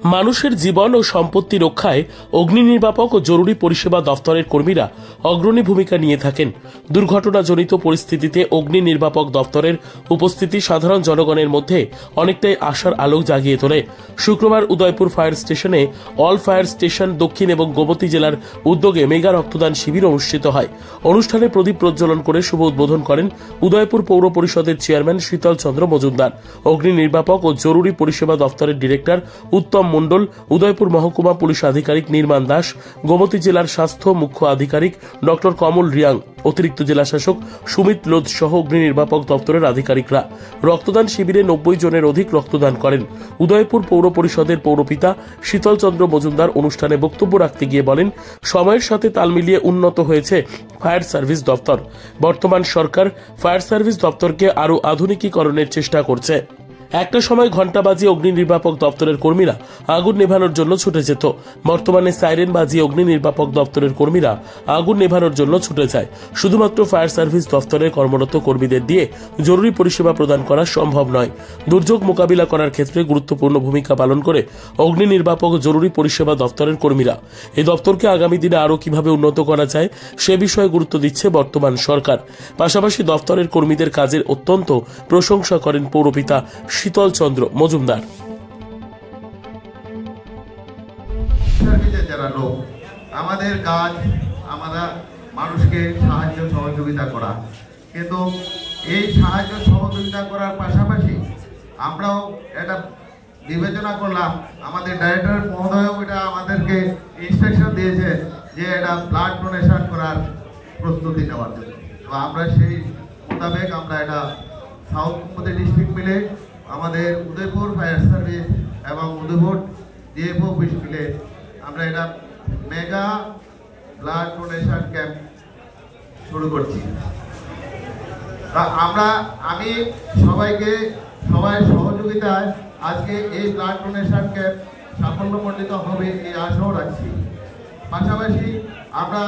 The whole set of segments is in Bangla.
মানুষের জীবন ও সম্পত্তি রক্ষায় অগ্নি নির্বাপক ও জরুরি পরিষেবা দফতরের কর্মীরা অগ্রণী ভূমিকা নিয়ে থাকেন। দুর্ঘটনাজনিত পরিস্থিতিতে অগ্নি নির্বাপক দফতরের উপস্থিতি সাধারণ জনগণের মধ্যে অনেকটাই আশার আলোক জাগিয়ে তোলে। শুক্রবার উদয়পুর ফায়ার স্টেশনে অল ফায়ার স্টেশন দক্ষিণ এবং গোমতী জেলার উদ্যোগে মেগা রক্তদান শিবির অনুষ্ঠিত হয়। অনুষ্ঠানে প্রদীপ প্রজ্বলন করে শুভ উদ্বোধন করেন উদয়পুর পৌর পরিষদের চেয়ারম্যান শীতল চন্দ্র মজুমদার। অগ্নি নির্বাপক ও জরুরি পরিষেবা দফতরের ডিরেক্টর উত্তম মণ্ডল, উদয়পুর মহকুমা পুলিশ আধিকারিক নির্মাণ দাস, গোমতী জেলার স্বাস্থ্য মুখ্য আধিকারিক ডক্টর কমল রিয়াং, অতিরিক্ত জেলা শাসক সুমিত লোধ সহ অগ্নি নির্বাপক দপ্তরের আধিকারিকরা রক্তদান শিবিরে 90 জনের অধিক রক্তদান করেন। উদয়পুর পৌর পরিষদের পৌরপিতা শীতল চন্দ্র মজুমদার অনুষ্ঠানে বক্তব্য রাখতে গিয়ে বলেন, সময়ের সাথে তাল মিলিয়ে উন্নত হয়েছে ফায়ার সার্ভিস দপ্তর। বর্তমান সরকার ফায়ার সার্ভিস দপ্তরকে আরও আধুনিকীকরণের চেষ্টা করছে। একটা সময় ঘণ্টা বাজিয়ে অগ্নি নির্বাপক দপ্তরের কর্মীরা আগুন নেভানোর জন্য ছুটে যেত। বর্তমানে সাইরেন বাজিয়ে অগ্নি নির্বাপক দপ্তরের কর্মীরা আগুন নেভানোর জন্য ছুটে যায়। শুধুমাত্র ফায়ার সার্ভিস দপ্তরে কর্মরত কর্মীদের দিয়ে জরুরি পরিষেবা প্রদান করা সম্ভব নয়। দুর্যোগ মোকাবিলা করার ক্ষেত্রে গুরুত্বপূর্ণ ভূমিকা পালন করে অগ্নি নির্বাপক জরুরি পরিষেবা দপ্তরের কর্মীরা। এই দপ্তরকে আগামী দিনে আরও কিভাবে উন্নত করা যায় সে বিষয়ে গুরুত্ব দিচ্ছে বর্তমান সরকার। পাশাপাশি দপ্তরের কর্মীদের কাজের অত্যন্ত প্রশংসা করেন পৌরপিতা শীতল চন্দ্র মজুমদার। যারা লোক, আমাদের কাজ আমরা মানুষকে সাহায্য সহযোগিতা করা, কিন্তু এই সাহায্য সহযোগিতা করার পাশাপাশি আমরাও এটা বিবেচনা করলাম, আমাদের ডাইরেক্টর মহোদয়ও এটা আমাদেরকে ইনস্ট্রাকশন দিয়েছে যে এটা ব্লাড ডোনেশন করার প্রস্তুতি নেওয়ার জন্য। তো আমরা সেই মোতাবেক আমরা এটা সাউথ গোমতী ডিস্ট্রিক্ট মিলে আমাদের উদয়পুর ফায়ার সার্ভিস এবং উদয়পুর ডিএফও অফিস মিলে আমরা এটা মেগা ব্লাড ডোনেশন ক্যাম্প শুরু করছি। আমি সবাই সহযোগিতায় আজকে এই ব্লাড ডোনেশন ক্যাম্প সাফল্যমণ্ডিত হবে এই আশাও রাখছি। পাশাপাশি আমরা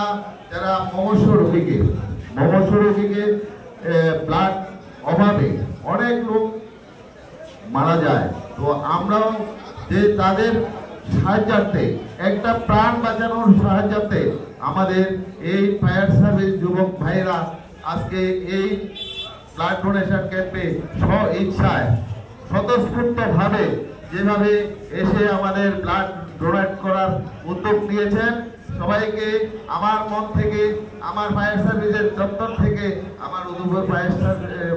যারা মমস্য রোগীকে ব্লাড অভাবে অনেক লোক মারা যায়, তো আমরাও যে তাদের সাহায্যার্থে, একটা প্রাণ বাঁচানোর সাহায্যার্থে আমাদের এই ফায়ার সার্ভিস যুবক ভাইরা আজকে এই ব্লাড ডোনেশন ক্যাম্পে স্ব ইচ্ছায় স্বতঃস্ফূর্তভাবে যেভাবে এসে আমাদের ব্লাড ডোনেট করার উদ্যোগ নিয়েছেন, সবাইকে আমার মন থেকে, আমার ফায়ার সার্ভিসের দপ্তর থেকে, আমার উদয়পুর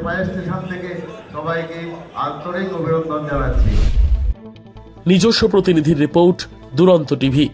ফায়ার স্টেশন থেকে সবাইকে আন্তরিক অভিনন্দন জানাচ্ছি। নিজস্ব প্রতিনিধির রিপোর্ট, দুরন্ত টিভি।